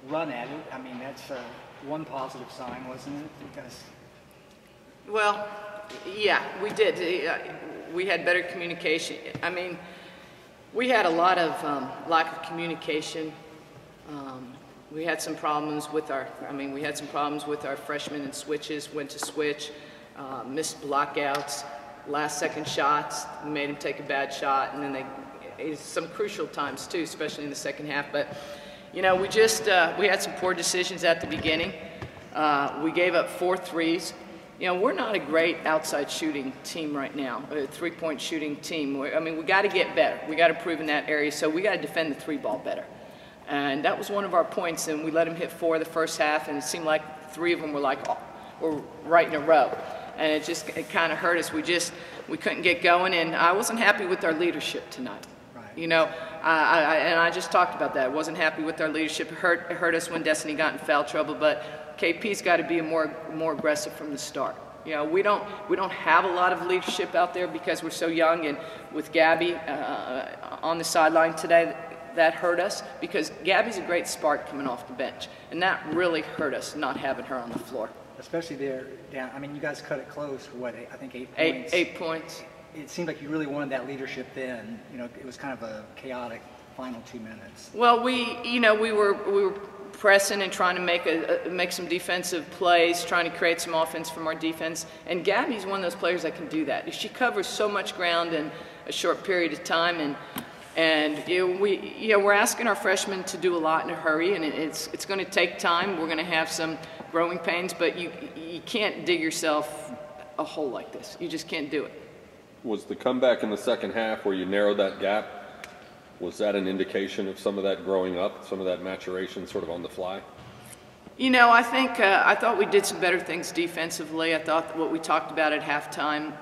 run at it. I mean, that's one positive sign, wasn't it? Because well, yeah, we did. We had better communication. I mean, we had a lot of lack of communication. We had some problems with our. We had some problems with our freshmen and switches. Went to switch, missed blockouts, last-second shots. We made them take a bad shot, and then some crucial times too, especially in the second half. But you know, we had some poor decisions at the beginning. We gave up 4 threes. You know, we're not a great outside shooting team right now, a three-point shooting team. We got to get better. We got to improve in that area, so we got to defend the 3-ball better. And that was one of our points, and we let them hit 4 the first half, and it seemed like 3 of them were right in a row. And it kind of hurt us. We couldn't get going, and I wasn't happy with our leadership tonight. Right. You know, I just talked about that. I wasn't happy with our leadership. It hurt us when Destiny got in foul trouble, but KP's got to be more aggressive from the start. You know, we don't have a lot of leadership out there because we're so young, and with Gabby on the sideline today, that hurt us because Gabby's a great spark coming off the bench, and that really hurt us not having her on the floor. Especially there down. I mean, you guys cut it close for what, I think 8 points. 8 points. It seemed like you really wanted that leadership then. You know, it was kind of a chaotic final 2 minutes. Well, we were pressing and trying to make some defensive plays, trying to create some offense from our defense. And Gabby's one of those players that can do that. She covers so much ground in a short period of time, and we're asking our freshmen to do a lot in a hurry, and it's going to take time. We're going to have some growing pains, but you can't dig yourself a hole like this. You just can't do it. Was the comeback in the second half where you narrowed that gap, was that an indication of some of that growing up, some of that maturation sort of on the fly? You know, I think I thought we did some better things defensively. I thought what we talked about at halftime,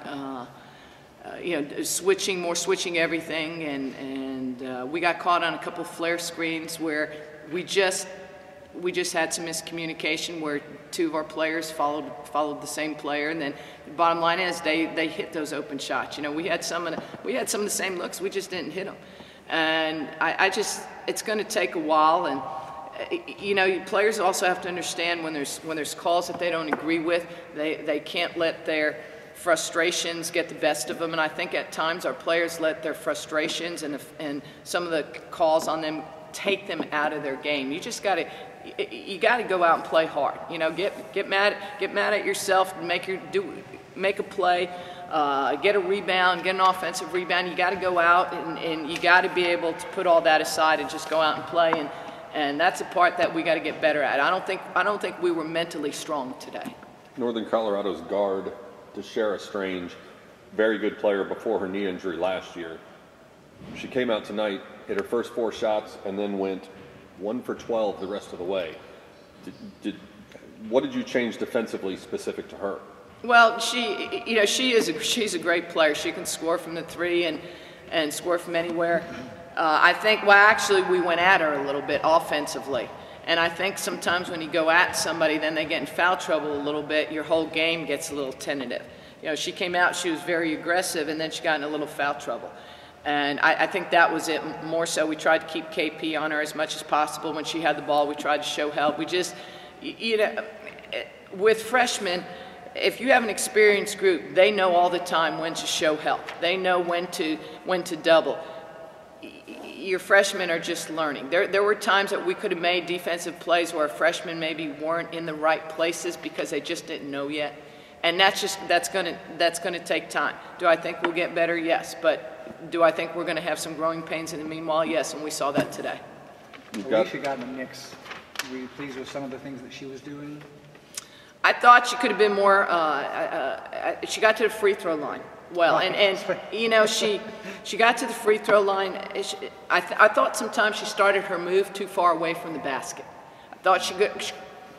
switching everything, and we got caught on a couple flare screens where we just had some miscommunication where 2 of our players followed the same player, and then the bottom line is they hit those open shots. You know, we had some of the same looks, we just didn't hit them, and it's going to take a while. And you know, players also have to understand when there's calls that they don't agree with, they can't let their frustrations get the best of them. And I think at times our players let their frustrations and some of the calls on them take them out of their game. You just got to go out and play hard. You know, get mad at yourself, and make a play, get a rebound, get an offensive rebound. You got to go out and you got to be able to put all that aside and just go out and play. And that's a part that we got to get better at. I don't think we were mentally strong today. Northern Colorado's guard, Tashara Strange, very good player before her knee injury last year. She came out tonight, hit her first 4 shots, and then went 1 for 12 the rest of the way. What did you change defensively specific to her? Well, she's a great player. She can score from the 3 and score from anywhere. I think, well, actually, we went at her a little bit offensively. And I think sometimes when you go at somebody, then they get in foul trouble a little bit, your whole game gets a little tentative. You know, she came out, she was very aggressive, and then she got in a little foul trouble. And I think that was it more so. We tried to keep KP on her as much as possible. When she had the ball, we tried to show help. We just, you know, with freshmen, if you have an experienced group, they know all the time when to show help. They know when to double. Your freshmen are just learning. There were times that we could have made defensive plays where freshmen maybe weren't in the right places because they just didn't know yet. And that's gonna take time. Do I think we'll get better? Yes. But do I think we're gonna have some growing pains in the meanwhile? Yes, and we saw that today. Alicia got in the mix. Were you pleased with some of the things that she was doing? I thought she could have been more, she got to the free throw line. Well, and you know, she got to the free throw line. I thought sometimes she started her move too far away from the basket. I thought she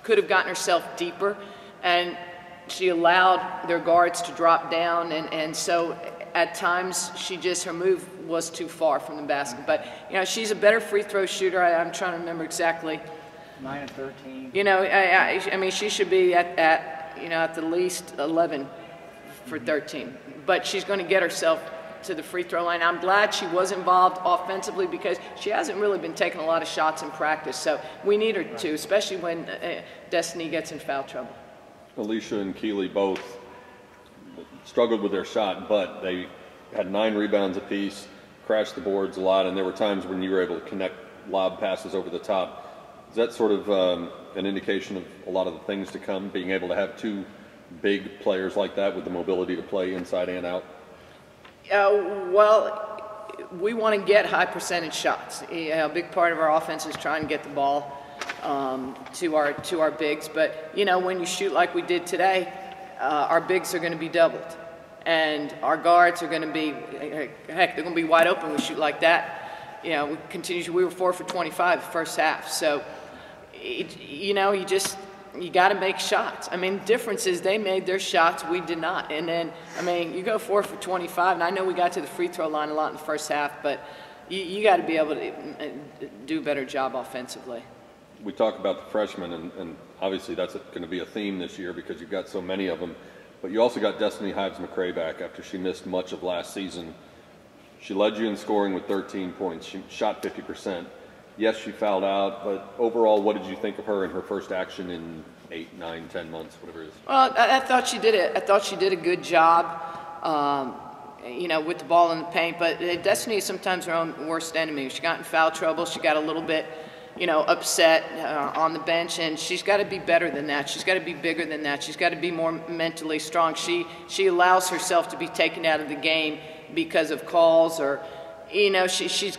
could have gotten herself deeper, and she allowed their guards to drop down, and so at times her move was too far from the basket. But you know, she's a better free throw shooter. I'm trying to remember exactly. 9 and 13. You know, I mean, she should be at the least 11 for 13. But she's going to get herself to the free throw line. I'm glad she was involved offensively because she hasn't really been taking a lot of shots in practice. So we need her to, especially when Destiny gets in foul trouble. Alicia and Keeley both struggled with their shot, but they had 9 rebounds apiece, crashed the boards a lot, and there were times when you were able to connect lob passes over the top. Is that sort of an indication of a lot of the things to come, being able to have 2 big players like that with the mobility to play inside and out? Well, we want to get high percentage shots. A big part of our offense is trying to get the ball to our bigs. But, you know, when you shoot like we did today, our bigs are going to be doubled. And our guards are going to be, heck, they're going to be wide open when we shoot like that. You know, we were 4 for 25 the first half. So, you know, you got to make shots. I mean, the difference is they made their shots, we did not. And then, I mean, you go 4 for 25, and I know we got to the free throw line a lot in the first half, but you got to be able to do a better job offensively. We talk about the freshmen, and obviously that's going to be a theme this year because you've got so many of them. But you also got Destiny Hives-McCray back after she missed much of last season. She led you in scoring with 13 points. She shot 50%. Yes, she fouled out, but overall, what did you think of her in her first action in 8, 9, 10 months, whatever it is? Well, I thought she did it. I thought she did a good job, you know, with the ball in the paint. But Destiny is sometimes her own worst enemy. She got in foul trouble. She got a little bit, you know, upset on the bench, and she's got to be better than that. She's got to be bigger than that. She's got to be more mentally strong. She allows herself to be taken out of the game because of calls or, you know, she is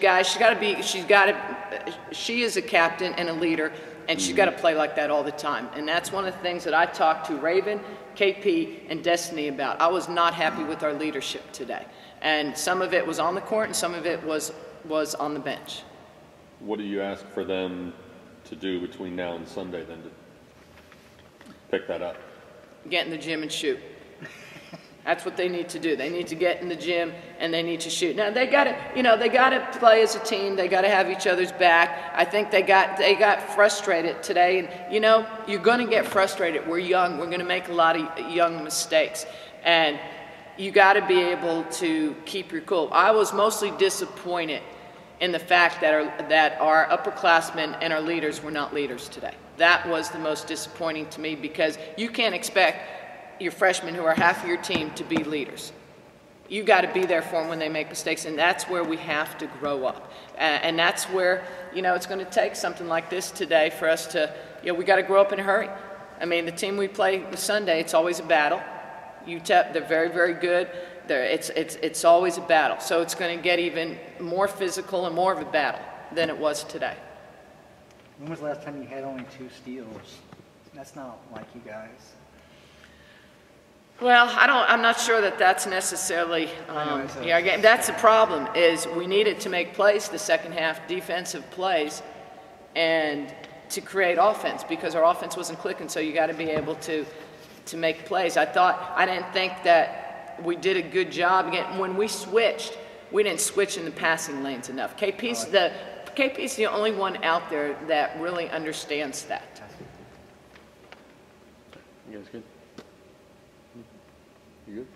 a captain and a leader, and she's got to play like that all the time. And that's one of the things that I talked to Raven, KP, and Destiny about. I was not happy with our leadership today, and some of it was on the court, and some of it was on the bench. What do you ask for them to do between now and Sunday then to pick that up? Get in the gym and shoot. That's what they need to do. They need to get in the gym and they need to shoot. Now they got to play as a team. They got to have each other's back. I think they got frustrated today, and you know, you're going to get frustrated. We're young. We're going to make a lot of young mistakes, and you got to be able to keep your cool. I was mostly disappointed in the fact that our upperclassmen and our leaders were not leaders today. That was the most disappointing to me, because you can't expect your freshmen who are half of your team to be leaders. You got to be there for them when they make mistakes, and that's where we have to grow up. And that's where, you know, it's going to take something like this today for us to, you know, we got to grow up in a hurry. I mean, the team we play Sunday, it's always a battle. UTEP, they're very, very good. It's always a battle. So it's going to get even more physical and more of a battle than it was today. When was the last time you had only 2 steals? That's not like you guys. Well, I'm not sure that that's necessarily our game. That's the problem, is we needed to make plays the second half, defensive plays, and to create offense, because our offense wasn't clicking, so you got to be able to make plays. I didn't think that we did a good job. Again, when we switched, we didn't switch in the passing lanes enough. KP's the only one out there that really understands that. You guys good? You good?